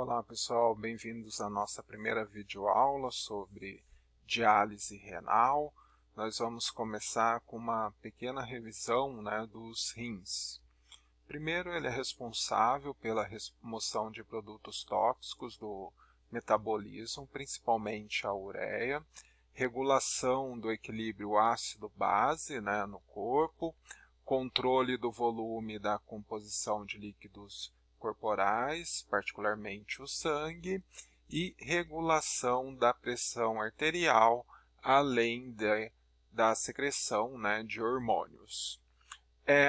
Olá pessoal, bem-vindos à nossa primeira videoaula sobre diálise renal. Nós vamos começar com uma pequena revisão, dos rins. Primeiro, ele é responsável pela remoção de produtos tóxicos do metabolismo, principalmente a ureia, regulação do equilíbrio ácido-base no corpo, controle do volume e da composição de líquidos corporais, particularmente o sangue, e regulação da pressão arterial, além da secreção de hormônios.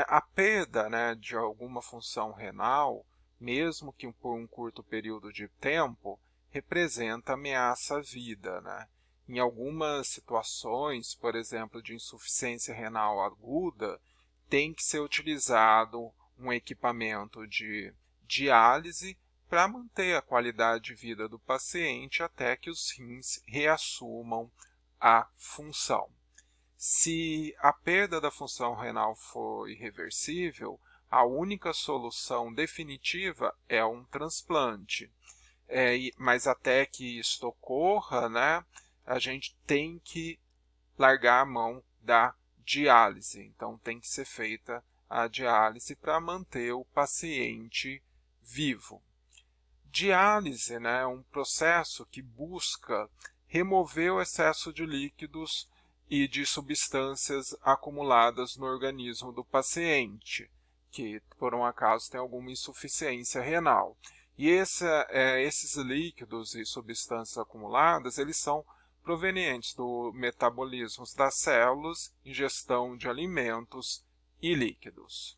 A perda de alguma função renal, mesmo que por um curto período de tempo, representa ameaça à vida. Em algumas situações, por exemplo, de insuficiência renal aguda, tem que ser utilizado um equipamento de diálise para manter a qualidade de vida do paciente até que os rins reassumam a função. Se a perda da função renal for irreversível, a única solução definitiva é um transplante. Mas até que isto ocorra, a gente tem que largar a mão da diálise. Então tem que ser feita a diálise para manter o paciente vivo. Diálise é um processo que busca remover o excesso de líquidos e de substâncias acumuladas no organismo do paciente, que por um acaso tem alguma insuficiência renal. E esses líquidos e substâncias acumuladas, eles são provenientes do metabolismo das células, ingestão de alimentos e líquidos.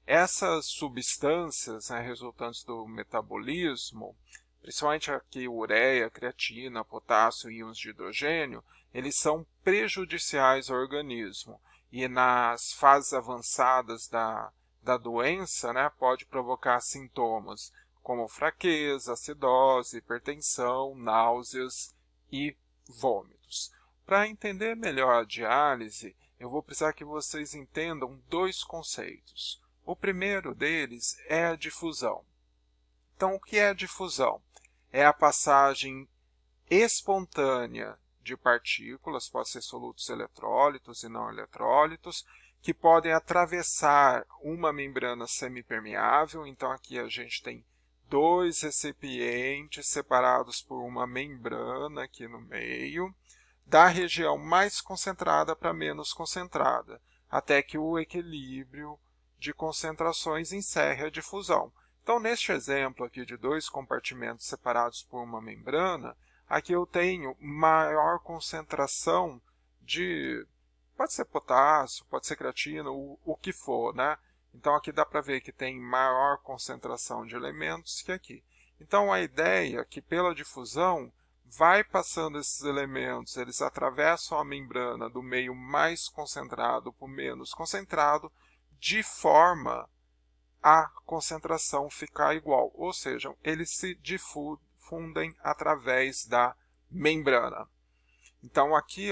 Essas substâncias resultantes do metabolismo, principalmente aqui ureia, creatina, potássio e íons de hidrogênio, eles são prejudiciais ao organismo e nas fases avançadas da doença pode provocar sintomas como fraqueza, acidose, hipertensão, náuseas e vômitos. Para entender melhor a diálise, eu vou precisar que vocês entendam dois conceitos. O primeiro deles é a difusão. Então, o que é a difusão? É a passagem espontânea de partículas, pode ser solutos eletrólitos e não eletrólitos, que podem atravessar uma membrana semipermeável. Então, aqui a gente tem dois recipientes separados por uma membrana aqui no meio, da região mais concentrada para menos concentrada, até que o equilíbrio de concentrações encerre a difusão. Então, neste exemplo aqui de dois compartimentos separados por uma membrana, aqui eu tenho maior concentração de, pode ser potássio, pode ser creatina, o que for, Então, aqui dá para ver que tem maior concentração de elementos que aqui. Então, a ideia é que pela difusão, vai passando esses elementos, eles atravessam a membrana do meio mais concentrado para o menos concentrado, de forma a concentração ficar igual, ou seja, eles se difundem através da membrana. Então aqui,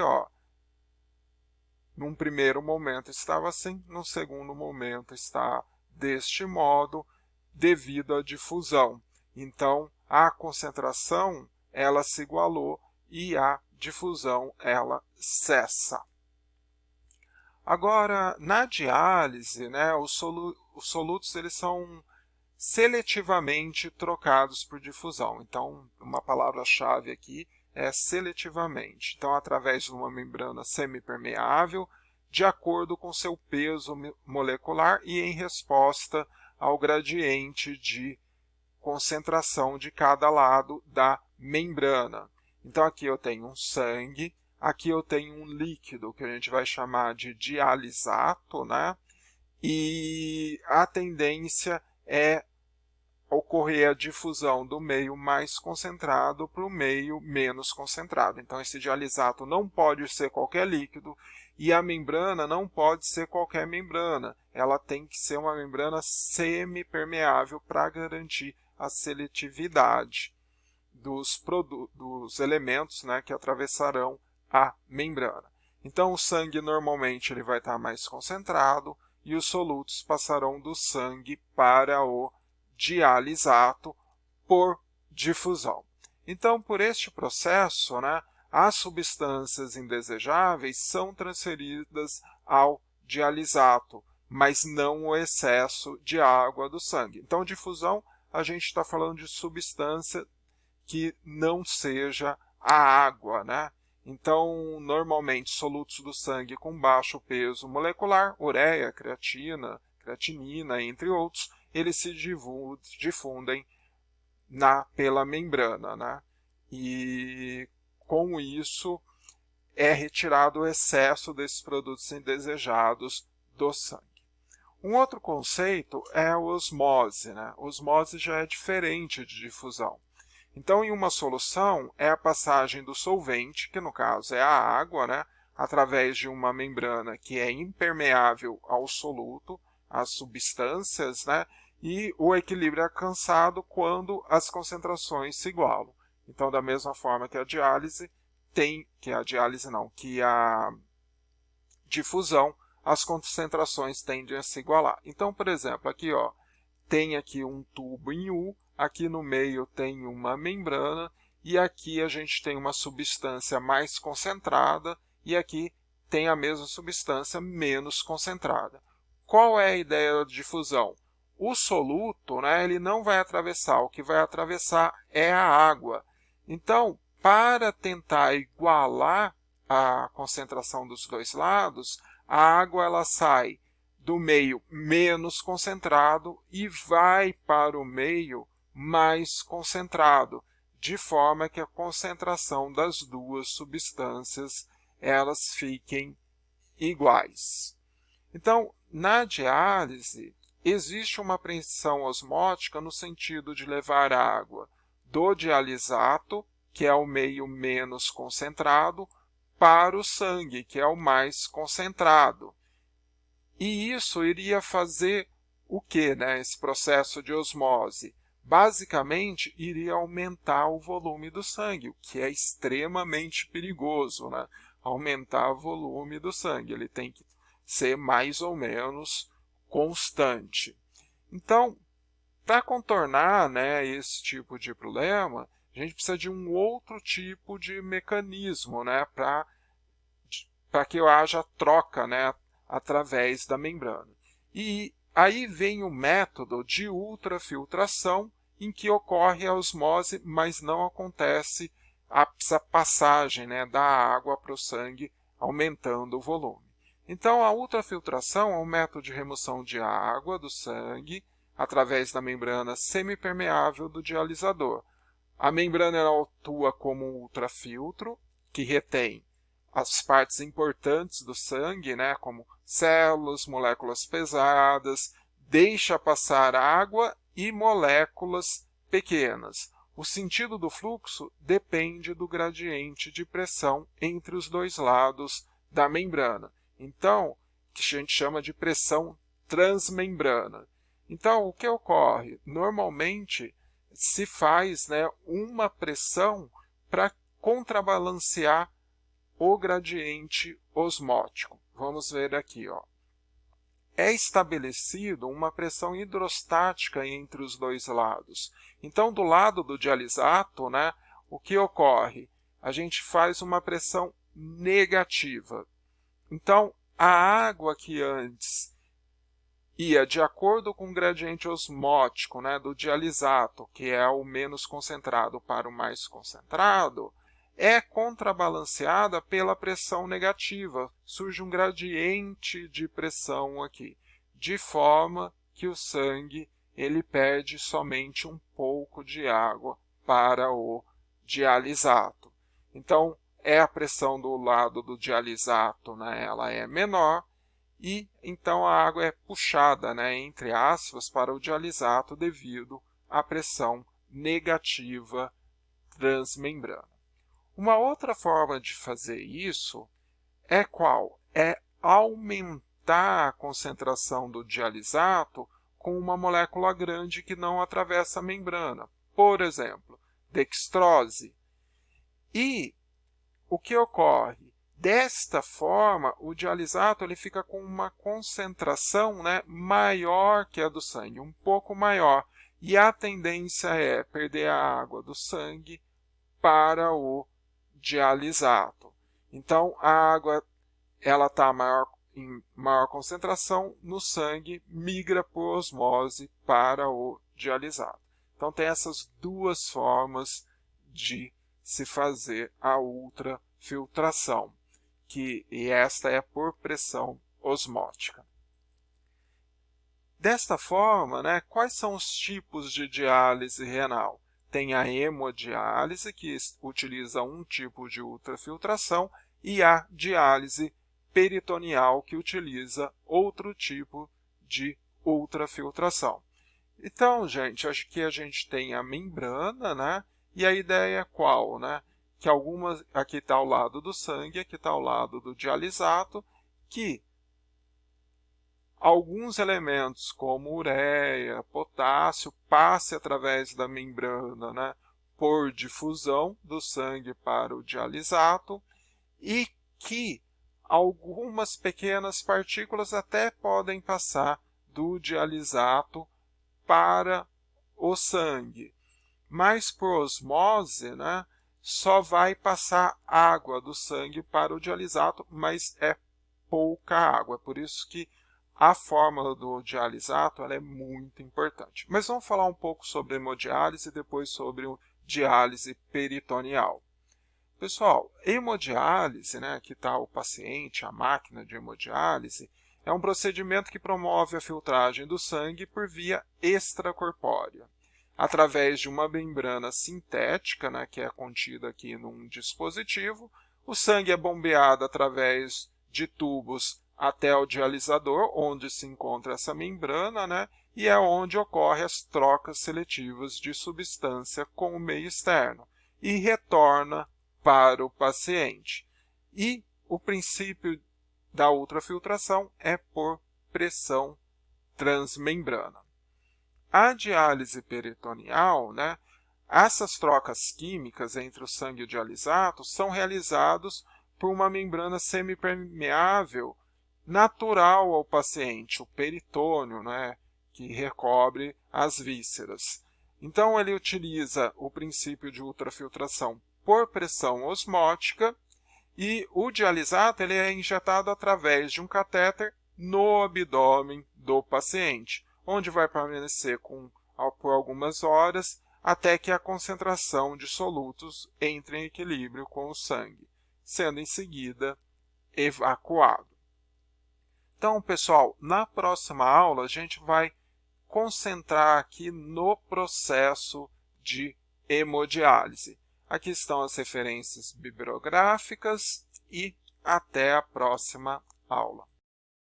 num primeiro momento estava assim, no segundo momento está deste modo, devido à difusão. Então a concentração ela se igualou e a difusão ela cessa. Agora, na diálise, os solutos eles são seletivamente trocados por difusão. Então, uma palavra-chave aqui é seletivamente. Então, através de uma membrana semipermeável, de acordo com seu peso molecular e em resposta ao gradiente de concentração de cada lado da membrana. Então, aqui eu tenho um sangue. Aqui eu tenho um líquido que a gente vai chamar de dialisato, E a tendência é ocorrer a difusão do meio mais concentrado para o meio menos concentrado. Então, esse dialisato não pode ser qualquer líquido e a membrana não pode ser qualquer membrana. Ela tem que ser uma membrana semipermeável para garantir a seletividade dos elementos que atravessarão a membrana. Então, o sangue normalmente ele vai estar mais concentrado e os solutos passarão do sangue para o dialisato por difusão. Então, por este processo, né, as substâncias indesejáveis são transferidas ao dialisato, mas não o excesso de água do sangue. Então, difusão, a gente está falando de substância que não seja a água, né? Então, normalmente, solutos do sangue com baixo peso molecular, ureia, creatina, creatinina, entre outros, eles se difundem pela membrana, né? E com isso é retirado o excesso desses produtos indesejados do sangue. Um outro conceito é a osmose, né? Osmose já é diferente de difusão. Então, em uma solução, é a passagem do solvente, que no caso é a água, né, através de uma membrana que é impermeável ao soluto, às substâncias, né, e o equilíbrio é alcançado quando as concentrações se igualam. Então, da mesma forma que a difusão, as concentrações tendem a se igualar. Então, por exemplo, aqui, ó, tem aqui um tubo em U, aqui no meio tem uma membrana, e aqui a gente tem uma substância mais concentrada, e aqui tem a mesma substância menos concentrada. Qual é a ideia de difusão? O soluto, né, ele não vai atravessar, o que vai atravessar é a água. Então, para tentar igualar a concentração dos dois lados, a água ela sai do meio menos concentrado e vai para o meio mais concentrado, de forma que a concentração das duas substâncias elas fiquem iguais. Então, na diálise, existe uma pressão osmótica no sentido de levar a água do dialisato, que é o meio menos concentrado, para o sangue, que é o mais concentrado. E isso iria fazer o quê, né, esse processo de osmose? Basicamente, iria aumentar o volume do sangue, o que é extremamente perigoso, né? Aumentar o volume do sangue, ele tem que ser mais ou menos constante. Então, para contornar, né, esse tipo de problema, a gente precisa de um outro tipo de mecanismo, né, para que haja troca, né, através da membrana. E aí vem o método de ultrafiltração, em que ocorre a osmose, mas não acontece essa passagem, né, da água para o sangue, aumentando o volume. Então, a ultrafiltração é um método de remoção de água do sangue através da membrana semipermeável do dialisador. A membrana ela atua como um ultrafiltro, que retém as partes importantes do sangue, né, como células, moléculas pesadas, deixa passar água e moléculas pequenas. O sentido do fluxo depende do gradiente de pressão entre os dois lados da membrana. Então, que a gente chama de pressão transmembrana. Então, o que ocorre? Normalmente, se faz, né, uma pressão para contrabalancear o gradiente osmótico. Vamos ver aqui, ó. É estabelecido uma pressão hidrostática entre os dois lados. Então, do lado do dialisato, né, o que ocorre? A gente faz uma pressão negativa. Então, a água que antes ia de acordo com o gradiente osmótico, né, do dialisato, que é o menos concentrado para o mais concentrado, é contrabalanceada pela pressão negativa. Surge um gradiente de pressão aqui, de forma que o sangue ele perde somente um pouco de água para o dialisato. Então, é a pressão do lado do dialisato, né, ela é menor, e então a água é puxada, né, entre aspas, para o dialisato devido à pressão negativa transmembrana. Uma outra forma de fazer isso é qual? É aumentar a concentração do dialisato com uma molécula grande que não atravessa a membrana. Por exemplo, dextrose. E o que ocorre? Desta forma, o dialisato ele fica com uma concentração, né, maior que a do sangue, um pouco maior. e a tendência é perder a água do sangue para o dialisato. Então, a água ela está em maior concentração no sangue, migra por osmose para o dialisato. Então, tem essas duas formas de se fazer a ultrafiltração, e esta é por pressão osmótica. Desta forma, né, quais são os tipos de diálise renal? Tem a hemodiálise, que utiliza um tipo de ultrafiltração, e a diálise peritoneal, que utiliza outro tipo de ultrafiltração. Então, gente, acho que a gente tem a membrana, né? E a ideia é qual, né? Que algumas, aqui está ao lado do sangue, aqui está ao lado do dialisato, que alguns elementos como ureia, potássio, passe através da membrana, né? Por difusão do sangue para o dialisato, e que algumas pequenas partículas até podem passar do dialisato para o sangue, mas por osmose, né, só vai passar água do sangue para o dialisato, mas é pouca água. Por isso que a fórmula do dialisato ela é muito importante. Mas vamos falar um pouco sobre hemodiálise e depois sobre o diálise peritoneal. Pessoal, hemodiálise, né, aqui está o paciente, a máquina de hemodiálise, é um procedimento que promove a filtragem do sangue por via extracorpórea, através de uma membrana sintética, né, que é contida aqui num dispositivo. O sangue é bombeado através de tubos até o dialisador, onde se encontra essa membrana, né, e é onde ocorrem as trocas seletivas de substância com o meio externo, e retorna para o paciente. E o princípio da ultrafiltração é por pressão transmembrana. A diálise peritoneal, né, essas trocas químicas entre o sangue e o dialisato são realizadas por uma membrana semipermeável natural ao paciente, o peritônio, né, que recobre as vísceras. Então, ele utiliza o princípio de ultrafiltração por pressão osmótica, e o dialisato ele é injetado através de um catéter no abdômen do paciente, onde vai permanecer por algumas horas até que a concentração de solutos entre em equilíbrio com o sangue, sendo em seguida evacuado. Então, pessoal, na próxima aula a gente vai concentrar aqui no processo de hemodiálise. Aqui estão as referências bibliográficas e até a próxima aula.